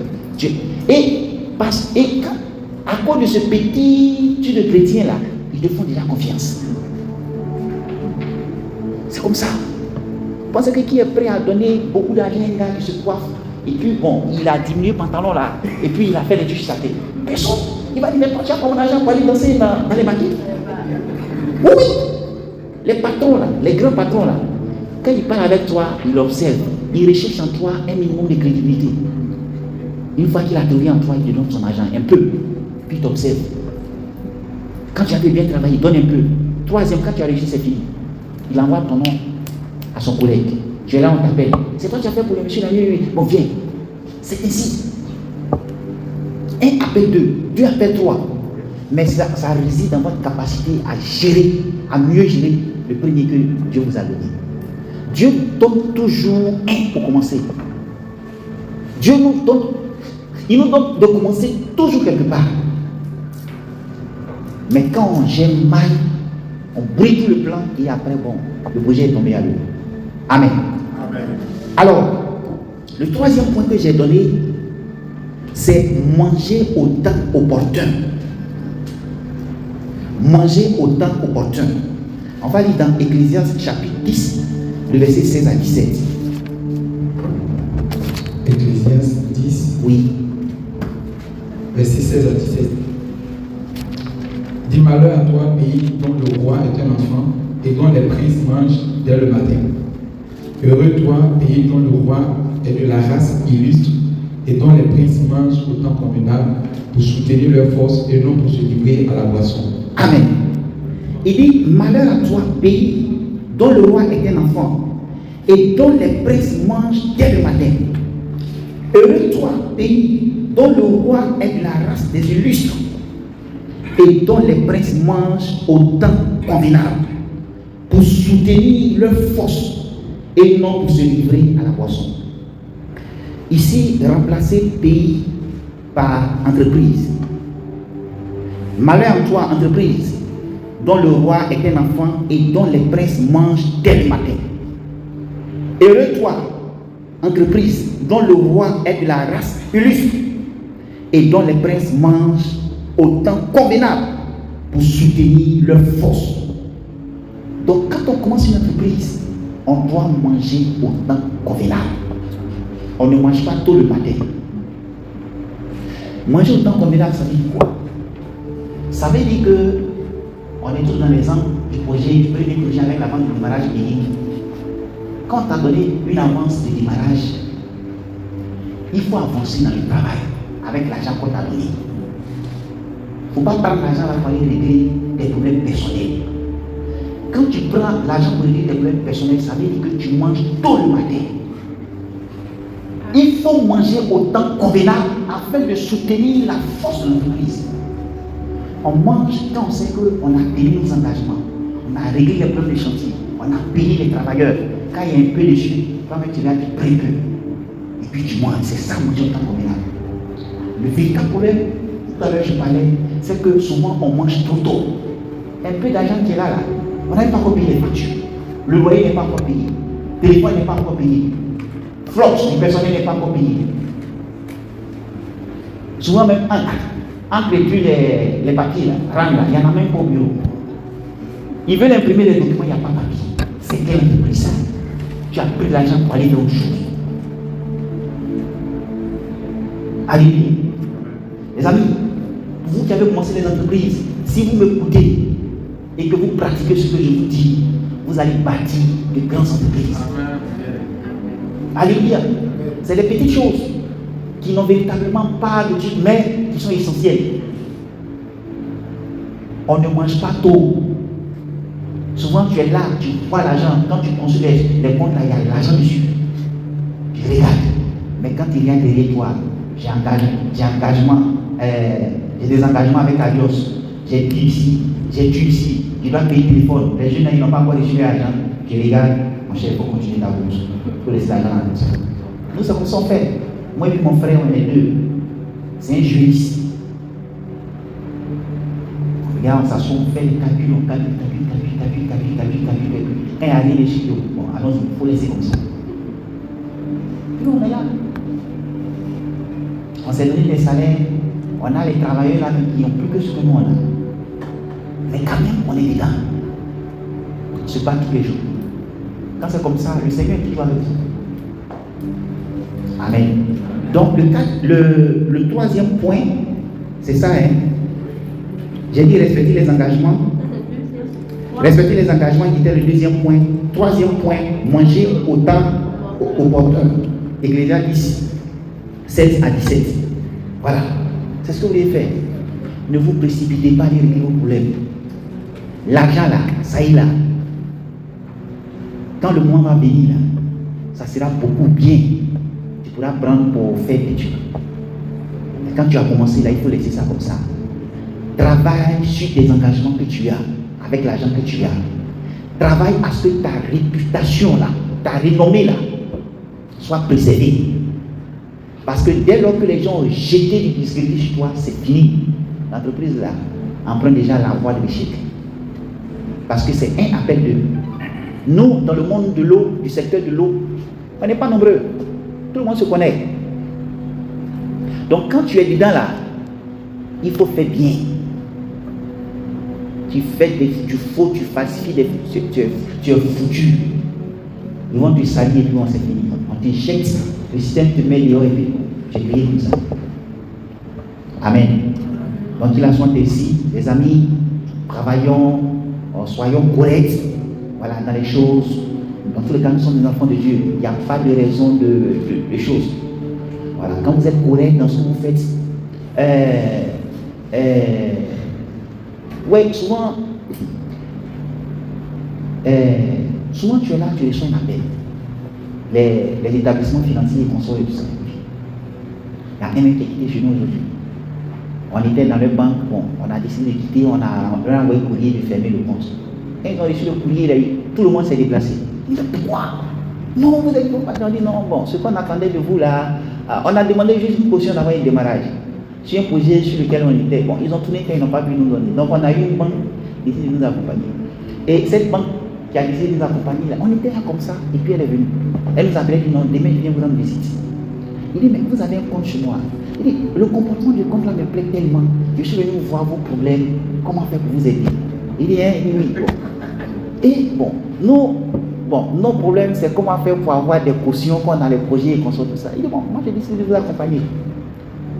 Et quand, à cause de ce petit truc de chrétien-là, ils te font déjà confiance. C'est comme ça. pensez que qui est prêt à donner beaucoup d'argent à un gars qui se coiffe et puis bon, il a diminué le pantalon là, et puis il a fait des trucs sur sa tête? Personne. Il va dire, mais tu as pas mon argent pour aller danser dans les maquis? Oui, oui. Les patrons là, les grands patrons là, quand ils parlent avec toi, ils observent, ils recherchent en toi un minimum de crédibilité. Une fois qu'il a trouvé en toi, il te donne son argent, un peu, puis il t'observe. Quand tu avais bien travaillé, donne un peu. Troisième, quand tu as réussi, c'est fini. Il envoie ton nom à son collègue. Tu es là, on t'appelle. C'est toi qui as fait pour le monsieur là, oui. Bon, viens. C'est ainsi. Un appelle deux, deux appelle trois. Mais ça réside dans votre capacité à gérer, à mieux gérer le premier que Dieu vous a donné. Dieu donne toujours un pour commencer. Dieu nous donne, il nous donne de commencer toujours quelque part. Mais quand on gère mal, on brille tout le plan et après, bon, le projet est tombé à l'eau. Amen. Amen. Alors, le troisième point que j'ai donné, c'est manger au temps opportun. Manger au temps opportun. On va lire dans Ecclésiaste chapitre 10, le verset 16 à 17. Ecclésiaste 10, Oui. verset 16 à 17. Dis malheur à toi, pays dont le roi est un enfant et dont les princes mangent dès le matin. Heureux toi, pays dont le roi est de la race illustre et dont les princes mangent au temps convenable pour soutenir leur force et non pour se livrer à la boisson. Amen. Il dit, malheur à toi, pays dont le roi est un enfant et dont les princes mangent dès le matin. Heureux toi, pays dont le roi est de la race des illustres et dont les princes mangent au temps convenable pour soutenir leur force et non pour se livrer à la boisson. Ici, remplacer pays par entreprise. Malheur à toi, entreprise, dont le roi est un enfant et dont les princes mangent dès le matin. Heureux toi, entreprise, dont le roi est de la race illustre et dont les princes mangent au temps convenable pour soutenir leur force. Donc quand on commence une entreprise, on doit manger au temps convenable. On ne mange pas tôt le matin. Manger au temps convenable, ça veut dire quoi? Ça veut dire que on est tous dans les ans du projet, du premier projet avec la vente du démarrage unique. Quand on t'a donné une avance de démarrage, il faut avancer dans le travail avec l'argent qu'on t'a donné. Il ne faut pas prendre l'argent pour aller régler des problèmes personnels. Quand tu prends l'argent pour régler des problèmes personnels, ça veut dire que tu manges tôt le matin. Il faut manger au temps convenable afin de soutenir la force de l'entreprise. On mange quand on sait qu'on a payé nos engagements, on a réglé les problèmes de chantier, on a payé les travailleurs. Quand il y a un peu de suite, toi-même tu vas te prendre un peu. Et puis tu manges, c'est ça manger au temps convenable. Le véritable problème, tout à l'heure je parlais, c'est que souvent on mange trop tôt. Un peu d'argent qui est là, on n'a pas encore payé les factures. Le loyer n'est pas encore payé. Le téléphone n'est pas encore payé. Flotte du personnel n'est pas encore payé. Souvent même entre les papiers, là, il n'y en a même pas au bureau. Ils veulent imprimer les documents, il n'y a pas de papier. C'est quelle entreprise ça? Tu as pris de l'argent pour aller dans autre chose. Alléluia. Les amis, vous qui avez commencé les entreprises, si vous m'écoutez et que vous pratiquez ce que je vous dis, vous allez bâtir de grandes entreprises. Alléluia. C'est les petites choses qui n'ont véritablement pas de titre, mais qui sont essentielles. On ne mange pas tôt. Souvent tu es là, tu vois l'argent, quand tu consultes les comptes là, il y a l'argent dessus. Tu regardes. Mais quand il y a derrière toi, j'ai des engagements avec Adios, j'ai dit ici, j'ai tué ici, je dois payer le téléphone. Les jeunes ils n'ont pas encore reçu l'argent. Je regarde, mon cher, il faut continuer ta route. Il faut laisser l'argent à la maison. Nous, ça nous sommes fait. Moi et mon frère, on est deux. C'est un juriste. Regarde, on s'assoit, on fait les calculs, on calcule. Un année les chiffres. Bon, alors il faut laisser comme ça. Puis on est là. On s'est donné des salaires. On a les travailleurs là qui n'ont plus que ce que nous on a. Mais quand même, on est dedans. On se bat tous les jours. Quand c'est comme ça, le Seigneur est toujours avec vous. Amen. Donc le troisième point, c'est ça, hein. J'ai dit respecter les engagements. Respecter les engagements qui était le deuxième point. Troisième point, manger au temps opportun. Ecclésiaste 10, 16 à 17. Voilà. C'est ce que vous devez faire. Ne vous précipitez pas à régler vos problèmes. L'argent là, ça y est là. Quand le mois va venir là, ça sera beaucoup bien. Tu pourras prendre pour faire des trucs. Et quand tu as commencé là, il faut laisser ça comme ça. Travaille sur tes engagements que tu as, avec l'argent que tu as. Travaille à ce que ta réputation là, ta renommée là, soit préservée. Parce que dès lors que les gens ont jeté du discrédit sur toi, c'est fini. L'entreprise là emprunte déjà la voie de l'échec. Parce que c'est un appel de nous, dans le monde de l'eau, du secteur de l'eau, on n'est pas nombreux. Tout le monde se connaît. Donc quand tu es dedans là, il faut faire bien. Tu fais du faux, tu falsifies, tu es foutu. Ils vont te salir et puis on s'est fini. On te jette, le système te met dehors et puis tu es payé comme ça. Amen. Donc il a soin ici, les amis, travaillons, soyons corrects, voilà, dans les choses. Dans tous les cas, nous sommes des enfants de Dieu. Il n'y a pas de raison de choses. Voilà, quand vous êtes correct dans ce que vous faites, ouais, souvent tu es là, tu reçois un appel. Les établissements financiers et consorts et tout ça. Il y a un mec qui est quitté chez nous aujourd'hui. On était dans le banque, bon, on a décidé de quitter, on a envoyé un courrier de fermer le compte. Quand ils ont reçu le courrier, tout le monde s'est déplacé. Ils disent, pourquoi? Non, vous n'êtes pas. On dit non, bon, ce qu'on attendait de vous là, on a demandé juste une caution d'avoir un démarrage. Sur un projet sur lequel on était, bon, ils ont tourné quand ils n'ont pas pu nous donner. Donc on a eu une banque qui décide de nous accompagner. Et cette banque qui a décidé de nous accompagner, là, on était là comme ça, et puis elle est venue. Elle nous a appelé, dit non, demain je viens vous rendre visite. Il dit, mais vous avez un compte chez moi. Il dit, le comportement du compte là me plaît tellement. Je suis venu voir vos problèmes, comment faire pour vous aider. Il dit, hein, oui. Bon. Et bon, nos problèmes, c'est comment faire pour avoir des cautions quand on a les projets et qu'on sort tout ça. Il dit, bon, moi j'ai décidé de vous accompagner.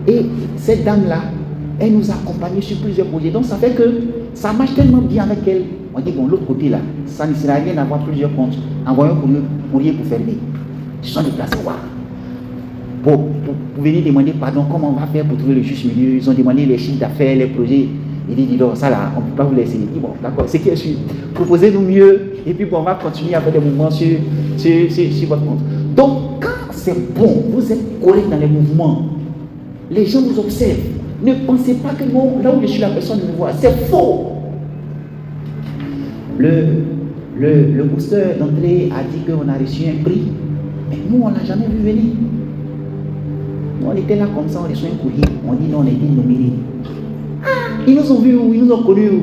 Et cette dame-là, elle nous a accompagnés sur plusieurs projets. Donc ça fait que ça marche tellement bien avec elle. On dit, bon, l'autre côté là, ça ne sert à rien d'avoir plusieurs comptes. Envoyons un courrier pour fermer. Ils sont déplacés, waouh. Pour venir demander pardon, comment on va faire pour trouver le juste milieu. Ils ont demandé les chiffres d'affaires, les projets. Il dit, dis donc, ça là, on ne peut pas vous laisser. Il dit, bon, d'accord, c'est qui est sûr. Proposez-nous mieux. Et puis, bon, on va continuer à faire des mouvements sur votre compte. Donc, quand c'est bon, vous êtes correct dans les mouvements, les gens vous observent. Ne pensez pas que non, là où je suis, la personne me voit. C'est faux. Le booster d'entrée a dit qu'on a reçu un prix. Mais nous, on ne l'a jamais vu venir. Nous, on était là comme ça, on reçoit un courrier. On dit non, on a été nominés. Ils nous ont vus où? Ils nous ont connus où?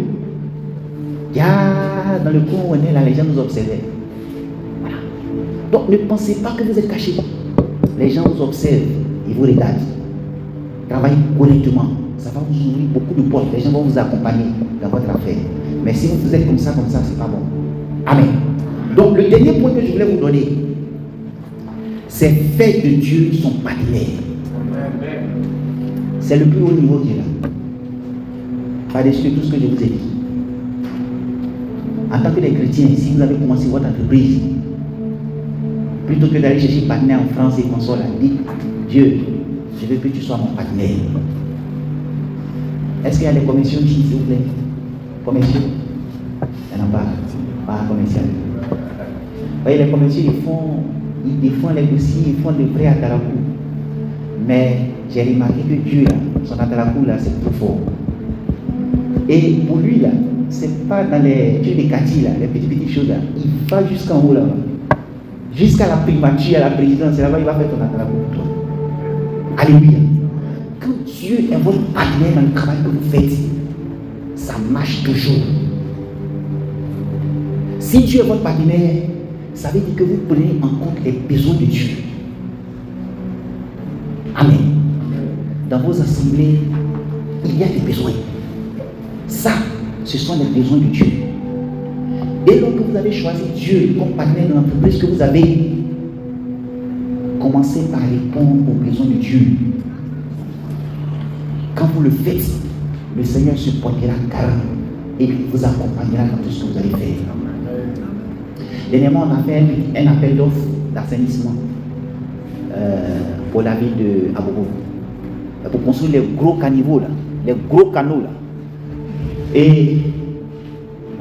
Dans le coin où on est là, les gens nous observaient. Voilà. Donc ne pensez pas que vous êtes cachés. Les gens vous observent, ils vous regardent. Travaillez correctement. Ça va vous ouvrir beaucoup de portes. Les gens vont vous accompagner dans votre affaire. Mais si vous êtes comme ça, c'est pas bon. Amen. Donc le dernier point que je voulais vous donner, c'est faire de Dieu son partenaire. C'est le plus haut niveau qui est là. Par-dessus tout ce que je vous ai dit. En tant que des chrétiens, si vous avez commencé votre entreprise, plutôt que d'aller chercher partenaire en France et consorts, dites, Dieu, je veux que tu sois mon partenaire. Est-ce qu'il y a des commissions ici, s'il vous plaît? Commissions? Il n'y en a pas. Pas commercial. Vous voyez, les commerciaux, ils font les dossiers, ils font des prêts à Tarakou. Mais j'ai remarqué que Dieu, là, son Tarakou, là, c'est plus fort. Et pour lui, là, c'est pas dans les trucs des quartiers, là, les petites choses, là. Il va jusqu'en haut, là. Jusqu'à la primature, à la présidence, là-bas, il va faire ton Tarakou pour toi. Alléluia. Quand Dieu est votre partenaire dans le travail que vous faites, ça marche toujours. Si Dieu est votre partenaire, ça veut dire que vous prenez en compte les besoins de Dieu. Amen. Dans vos assemblées, il y a des besoins. Ça, ce sont les besoins de Dieu. Dès lors que vous avez choisi Dieu comme partenaire de l'entreprise, que vous avez commencé par répondre aux besoins de Dieu. Quand vous le faites, le Seigneur se portera garant et vous accompagnera dans tout ce que vous allez faire. Dernièrement, on a fait un appel d'offres d'assainissement pour la ville de Abobo, pour construire les gros caniveaux là, les gros canaux là. Et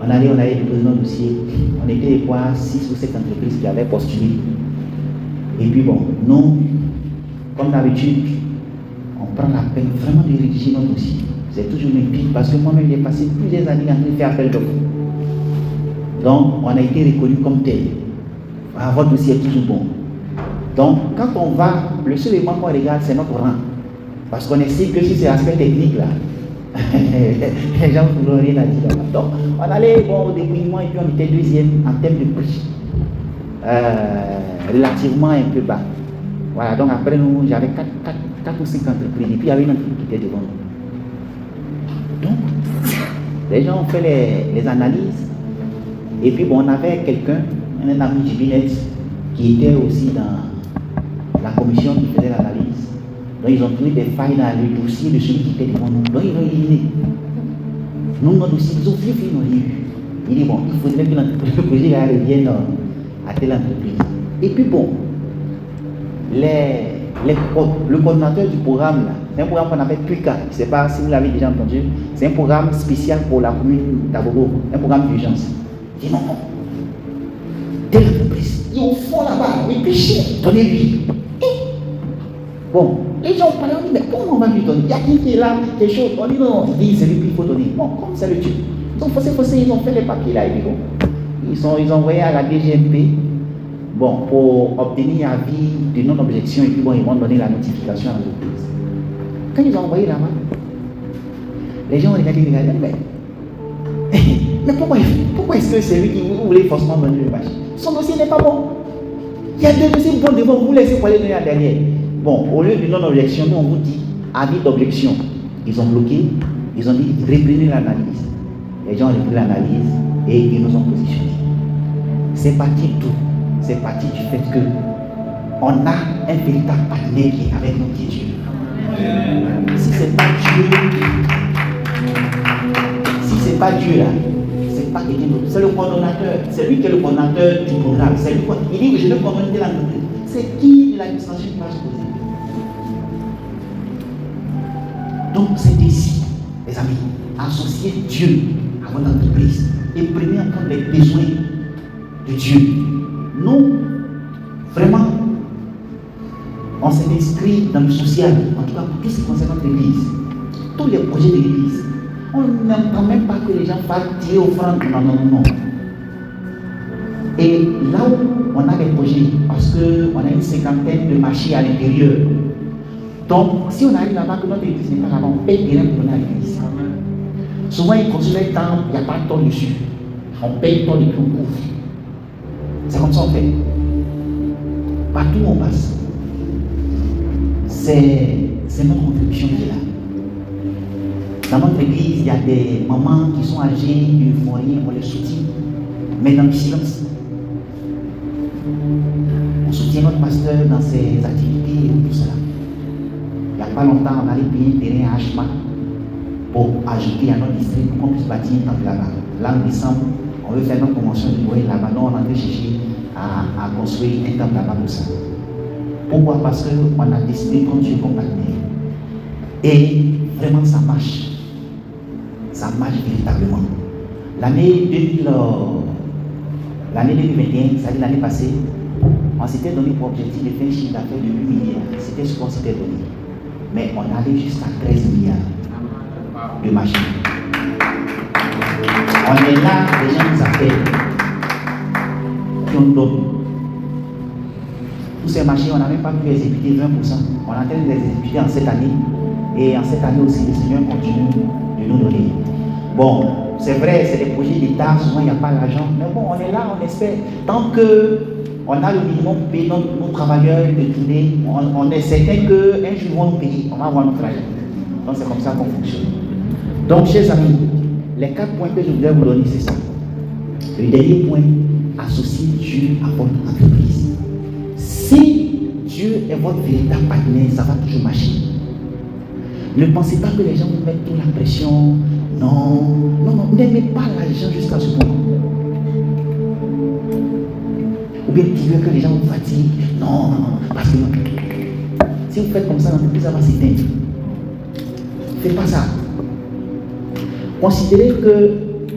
on avait déposé notre dossier. On était quoi, 6 ou 7 entreprises qui avaient postulé. Et puis bon, nous, comme d'habitude, on prend la peine vraiment de rédiger notre dossier. C'est toujours une pique parce que moi-même j'ai passé plusieurs années à faire appel d'offres. Donc on a été reconnu comme tel. Votre dossier est toujours bon. Donc quand on va, le seul élément qu'on regarde c'est notre rang. Parce qu'on estime que si c'est l'aspect technique là, les gens ne voulaient rien à dire là-bas. Donc on allait bon, au dépouillement et puis on était deuxième en termes de prix. Relativement un peu bas. Voilà, donc après nous, j'avais 4 ou 5 entreprises et puis il y avait une entreprise qui était devant nous. Donc, les gens ont fait les analyses et puis bon, on avait quelqu'un, un ami du Binet, qui était aussi dans la commission qui faisait l'analyse. Donc ils ont trouvé des failles dans le dossier de celui qui était devant nous. Donc ils l'ont éliminé. Nous, notre dossier, ils ont fait, ils l'ont eu. Il dit bon, il faudrait que l'entreprise revienne à telle entreprise. Et puis bon, le coordinateur du programme, c'est un programme qu'on appelle PUICA. Je ne sais pas si vous l'avez déjà entendu. C'est un programme spécial pour la commune d'Abobo, un programme d'urgence. Il dit non, telle entreprise, ils ont fond là-bas, mais plus cher, donnez-lui. Bon, les gens parlent, on dit, mais comment on va lui donner? Il y a qui est là, quelque chose. On dit non, il dit c'est lui qu'il faut donner. Bon, comme ça le tue. Ils ont forcé, ils ont fait les papiers là, et puis bon. Ils ont envoyé à la DGMP. Bon, pour obtenir un avis de non-objection, et puis bon, ils vont donner la notification à l'entreprise. Quand ils ont envoyé là-bas, les gens ont regardé, mais pourquoi est-ce que c'est lui qui vous voulez forcément donner le match? Son dossier n'est pas bon. Il y a 2 dossiers bons devant, vous laissez pour aller donner la dernière. Bon, au lieu de non-objection, nous on vous dit avis d'objection. Ils ont bloqué, ils ont dit reprenez l'analyse. Les gens ont repris l'analyse et ils nous ont positionnés. C'est parti de tout. C'est parti du fait que on a un véritable partenaire qui est avec nous, qui est Dieu. Si c'est pas Dieu là, c'est pas quelqu'un d'autre. C'est le coordonnateur. C'est lui qui est le coordonnateur du programme. C'est lui. Il dit que je vais coordonner l'entreprise. C'est qui de l'administration qui va se poser? Donc c'est ici, les amis, associez Dieu à votre entreprise et prenez en compte les besoins de Dieu. Nous, vraiment, on s'est inscrit dans le social, en tout cas pour tout ce qui concerne notre église. Tous les projets de l'église. On n'aime même pas que les gens fassent tirer offrande. Non. Et là où on a des projets, parce qu'on a une 50aine de marchés à l'intérieur. Donc, si on arrive là-bas, que notre église n'est pas là-bas, on paye rien pour donner à l'église. Souvent, ils construisent un temple, il n'y a pas de temps dessus. On paye le temps et puis on couvre. C'est comme ça qu'on fait. Partout où on passe. C'est notre contribution qui est là. Dans notre église, il y a des mamans qui sont âgées, ils ne font rien, on les soutient, mais dans le silence. On soutient notre pasteur dans ses activités et tout cela. Il n'y a pas longtemps, on allait payer un terrain à Hachma pour ajouter à notre district pour qu'on puisse bâtir un temple là-bas. Là, en décembre, on veut faire notre convention du Noël là-bas. Donc, on est en train de chercher à construire un temple là-bas pour ça. Pourquoi? Parce qu'on a décidé qu'on Dieu comme partenaire. Et vraiment, ça marche. Ça marche véritablement. L'année 2021, c'est-à-dire l'année passée, on s'était donné pour objectif de faire un chiffre d'affaires de 8 milliards. C'était ce qu'on s'était donné. Mais on allait jusqu'à 13 milliards de machines. On est là, les gens nous appellent. Puis on donne. Tous ces machines, on n'a même pas pu exécuter 20%. On est en train de les exécuter en cette année. Et en cette année aussi, le Seigneur continue de nous donner. Bon, c'est vrai, c'est des projets d'État, souvent il n'y a pas l'argent. Mais bon, on est là, on espère. Tant qu'on a le minimum pour payer nos travailleurs de tournée, on est certain qu'un jour ils vont nous payer, on va avoir notre argent. Donc c'est comme ça qu'on fonctionne. Donc, chers amis, les 4 points que je voudrais vous donner, c'est ça. Le dernier point, associez Dieu à votre entreprise. Si Dieu est votre véritable partenaire, ça va toujours marcher. Ne pensez pas que les gens vous mettent toute la pression. Non, n'aimez pas l'argent jusqu'à ce point. Ou bien tu veux que les gens vous fatiguent. Non, parce que si vous faites comme ça, l'entreprise va s'éteindre. Faites pas ça. Considérez que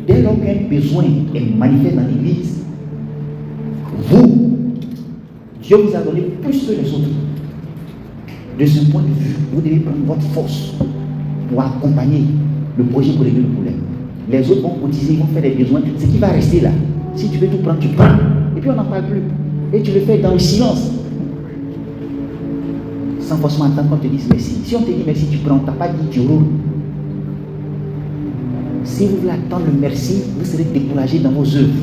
dès lors qu'un besoin est manifeste dans l'église, Dieu vous a donné plus que les autres. De ce point de vue, vous devez prendre votre force pour accompagner le projet pour régler le problème. Les autres vont cotiser, ils vont faire des besoins. Ce qui va rester là, si tu veux tout prendre, tu prends. Et puis on n'en parle plus. Et tu le fais dans le silence. Sans forcément attendre qu'on te dise merci. Si on te dit merci, tu prends. Tu n'as pas dit tu roules. Si vous voulez attendre le merci, vous serez découragé dans vos œuvres.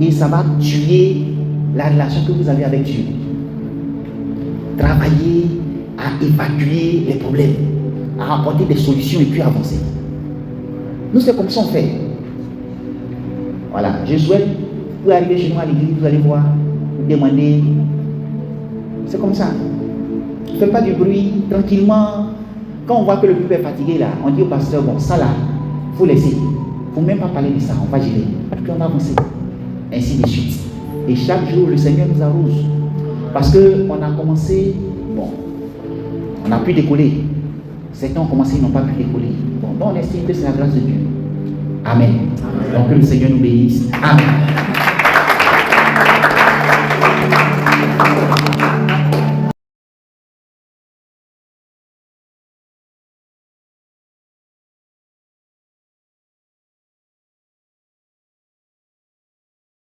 Et ça va tuer la relation que vous avez avec Dieu. Travaillez à évacuer les problèmes, à apporter des solutions et puis avancer. Nous, c'est comme ça on fait. Voilà, je souhaite, vous arrivez chez nous à l'église, vous allez voir, vous demandez. C'est comme ça. Ne faites pas du bruit, tranquillement. Quand on voit que le peuple est fatigué là, on dit au pasteur, bon, ça là, il faut laisser. Il ne faut même pas parler de ça, on va gérer. Et puis on va avancer. Ainsi de suite. Et chaque jour, le Seigneur nous arrose. Parce qu'on a commencé, bon, on a pu décoller. Certains ont commencé, ils n'ont pas pu décoller. Bon, on estime que c'est la grâce de Dieu. Amen. Donc que le Seigneur nous bénisse. Amen.